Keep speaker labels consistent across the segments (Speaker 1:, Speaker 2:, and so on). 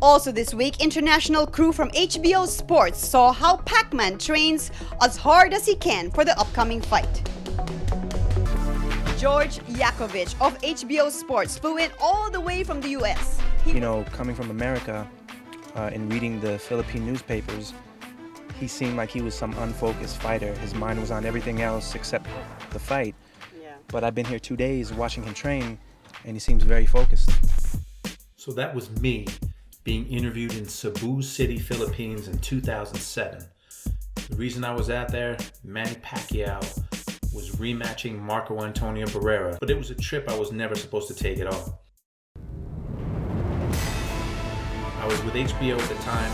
Speaker 1: Also this week, international crew from HBO Sports saw how Pac-Man trains as hard as he can for the upcoming fight. George Yakovich of HBO Sports flew in all the way from the US.
Speaker 2: Coming from America and reading the Philippine newspapers, he seemed like he was some unfocused fighter. His mind was on everything else except the fight.
Speaker 1: Yeah.
Speaker 2: But I've been here 2 days watching him train, and he seems very focused.
Speaker 3: So that was me being interviewed in Cebu City, Philippines in 2007. The reason I was out there, Manny Pacquiao was rematching Marco Antonio Barrera, but it was a trip I was never supposed to take at all. I was with HBO at the time,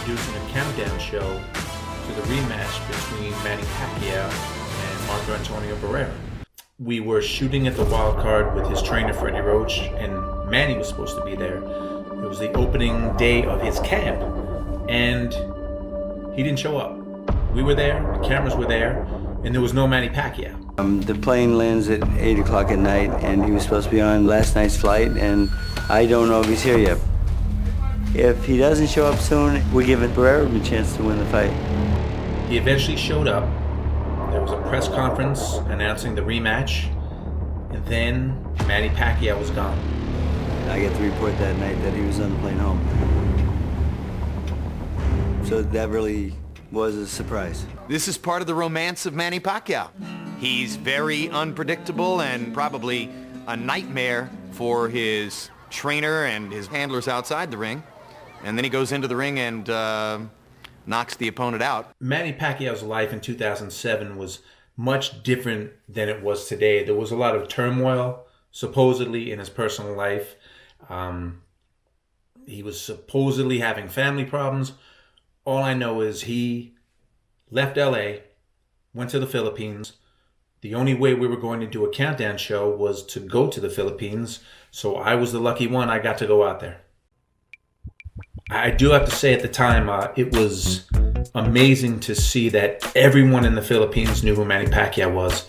Speaker 3: producing a countdown show to the rematch between Manny Pacquiao and Marco Antonio Barrera. We were shooting at the wild card with his trainer Freddie Roach, and Manny was supposed to be there. It was the opening day of his camp, and he didn't show up. We were there, the cameras were there, and there was no Manny Pacquiao.
Speaker 4: The plane lands at 8 o'clock at night, and he was supposed to be on last night's flight, and I don't know if he's here yet. If he doesn't show up soon, we're giving Barrera a chance to win the fight.
Speaker 3: He eventually showed up. There was a press conference announcing the rematch, and then Manny Pacquiao was gone.
Speaker 4: I get the report that night that he was on the plane home. So that really was a surprise.
Speaker 5: This is part of the romance of Manny Pacquiao. He's very unpredictable and probably a nightmare for his trainer and his handlers outside the ring. And then he goes into the ring and knocks the opponent out.
Speaker 3: Manny Pacquiao's life in 2007 was much different than it was today. There was a lot of turmoil, supposedly, in his personal life. He was supposedly having family problems. All I know is he left LA, went to the Philippines. The only way we were going to do a countdown show was to go to the Philippines. So I was the lucky one. I got to go out there. I do have to say at the time, it was amazing to see that everyone in the Philippines knew who Manny Pacquiao was.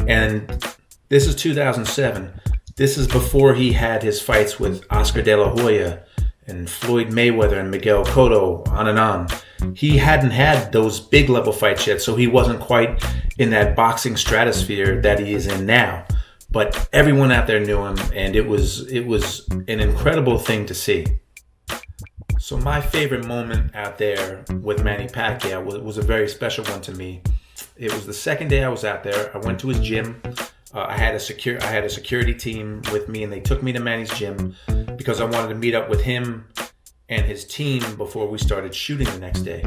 Speaker 3: And this is 2007. This is before he had his fights with Oscar De La Hoya and Floyd Mayweather and Miguel Cotto, on and on. He hadn't had those big level fights yet, so he wasn't quite in that boxing stratosphere that he is in now. But everyone out there knew him, and it was an incredible thing to see. So my favorite moment out there with Manny Pacquiao was a very special one to me. It was the second day I was out there. I went to his gym. I had a security team with me, and they took me to Manny's gym because I wanted to meet up with him and his team before we started shooting the next day.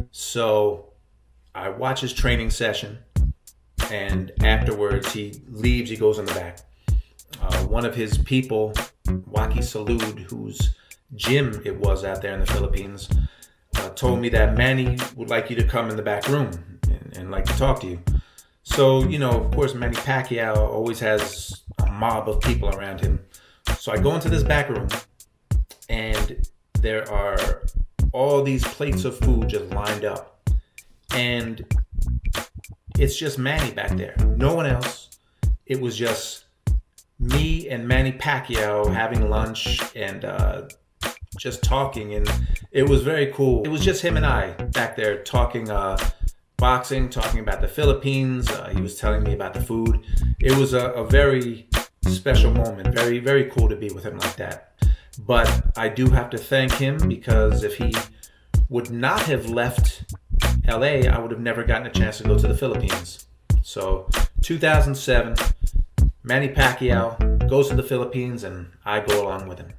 Speaker 3: So I watch his training session, and afterwards he leaves. He goes in the back. One of his people, Waki Salud, whose gym it was out there in the Philippines, told me that Manny would like you to come in the back room and like to talk to you. So, of course, Manny Pacquiao always has a mob of people around him. So I go into this back room, and there are all these plates of food just lined up. And it's just Manny back there. No one else. It was just me and Manny Pacquiao having lunch and just talking. And it was very cool. It was just him and I back there talking boxing, talking about the Philippines. He was telling me about the food. It was a very special moment. Very, very cool to be with him like that. But I do have to thank him, because if he would not have left LA, I would have never gotten a chance to go to the Philippines. So 2007, Manny Pacquiao goes to the Philippines, and I go along with him.